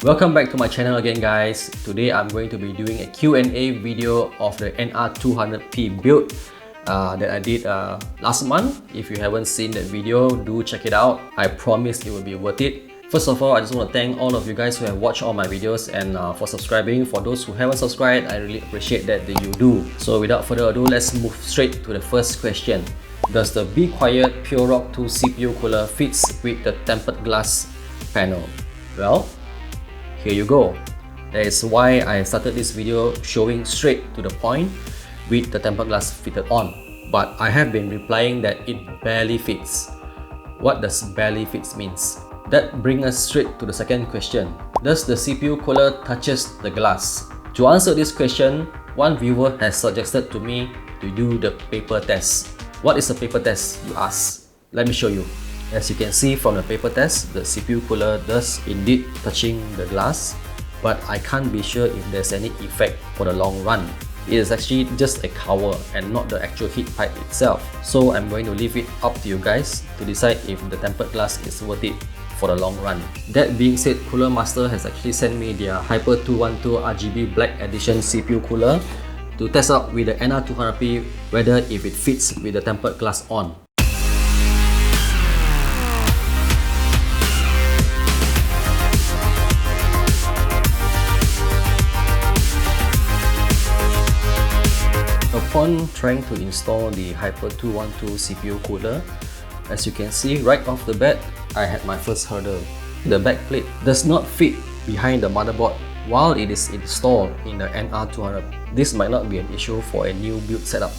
Welcome back to my channel again, guys. Today I'm going to be doing a Q&A video of the NR200P build that I did last month. If you haven't seen that video, do check it out. I promise it will be worth it. First of all, I just want to thank all of you guys who have watched all my videos and for subscribing. For those who haven't subscribed, I really appreciate that you do. So without further ado, let's move straight to the first question. Does the BeQuiet PureRock 2 CPU cooler fits with the tempered glass panel? Well, here you go. That is why I started this video showing straight to the point with the tempered glass fitted on. But I have been replying that it barely fits. What does barely fits means? That brings us straight to the second question. Does the CPU cooler touches the glass? To answer this question, one viewer has suggested to me to do the paper test. What is a paper test, you ask? Let me show you. As you can see from the paper test, the CPU cooler does indeed touching the glass, but I can't be sure if there's any effect for the long run. It is actually just a cover and not the actual heat pipe itself. So I'm going to leave it up to you guys to decide if the tempered glass is worth it for the long run. That being said, Cooler Master has actually sent me their Hyper 212 RGB Black Edition CPU cooler to test out with the NR200P whether if it fits with the tempered glass on. Upon trying to install the Hyper 212 CPU cooler, as you can see right off the bat, I had my first hurdle. The backplate does not fit behind the motherboard while it is installed in the NR200. This might not be an issue for a new build setup.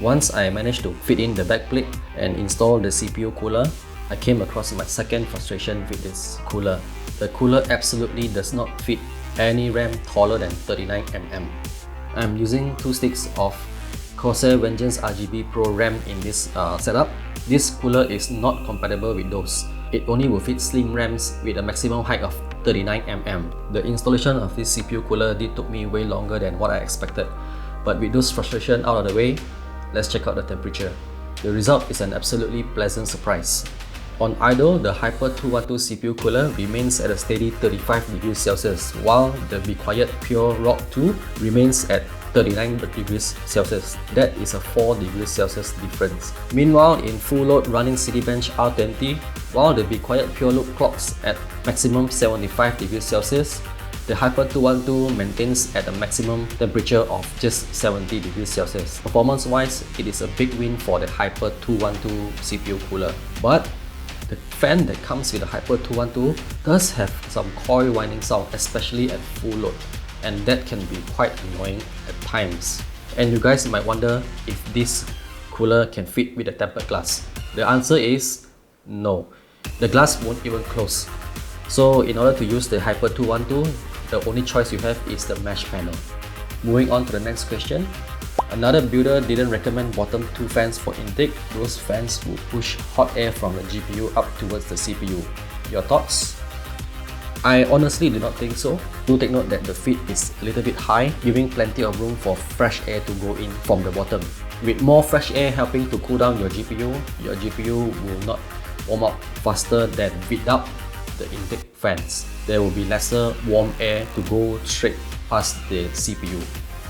Once I managed to fit in the backplate and install the CPU cooler, I came across my second frustration with this cooler. The cooler absolutely does not fit any RAM taller than 39mm. I'm using 2 sticks of Corsair Vengeance RGB Pro RAM in this setup. This cooler is not compatible with those. It only will fit slim RAMs with a maximum height of 39mm. The installation of this CPU cooler did took me way longer than what I expected. But with those frustrations out of the way, let's check out the temperature. The result is an absolutely pleasant surprise. On idle, the Hyper 212 CPU cooler remains at a steady 35 degrees Celsius, while the BeQuiet PureRock 2 remains at 39 degrees Celsius. That is a 4 degrees Celsius difference. Meanwhile, in full load running Citybench R20, while the BeQuiet PureLoop clocks at maximum 75 degrees Celsius, the Hyper 212 maintains at a maximum temperature of just 70 degrees Celsius. Performance-wise, it is a big win for the Hyper 212 CPU cooler. But the fan that comes with the Hyper 212 does have some coil winding sound, especially at full load, and that can be quite annoying at times. And you guys might wonder if this cooler can fit with the tempered glass. The answer is no. The glass won't even close. So in order to use the Hyper 212, the only choice you have is the mesh panel. Moving on to the next question. Another builder didn't recommend bottom 2 fans for intake. Those fans will push hot air from the GPU up towards the CPU. Your thoughts? I honestly do not think so. Do take note that the feed is a little bit high, giving plenty of room for fresh air to go in from the bottom. With more fresh air helping to cool down your GPU will not warm up faster than without the intake fans. There will be lesser warm air to go straight past the CPU.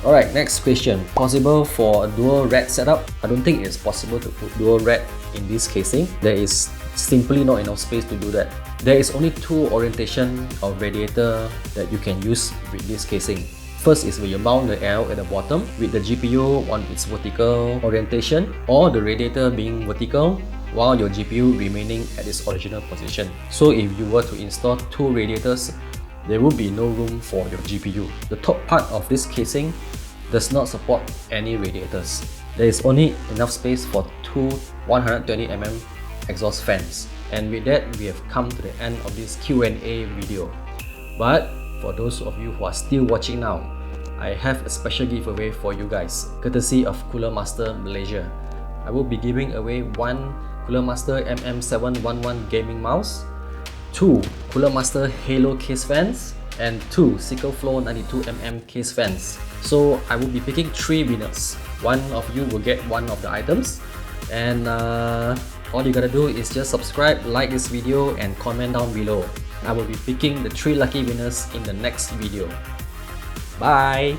Alright, next question. Possible for a dual rad setup? I don't think it's possible to put dual rad in this casing. There is simply not enough space to do that. There is only 2 orientation of radiator that you can use with this casing. First is where you mount the L at the bottom with the GPU on its vertical orientation, or the radiator being vertical while your GPU remaining at its original position. So if you were to install 2 radiators, there will be no room for your GPU. The top part of this casing does not support any radiators. There is only enough space for 2 120mm exhaust fans. And with that, we have come to the end of this Q&A video. But for those of you who are still watching now, I have a special giveaway for you guys, courtesy of Cooler Master Malaysia. I will be giving away 1 Cooler Master MM711 gaming mouse, 2 Cooler Master Halo case fans, and 2 Flow 92mm case fans. So I will be picking 3 winners. One of you will get one of the items, and all you gotta do is just subscribe, like this video, and comment down below. I will be picking the 3 lucky winners in the next video. Bye!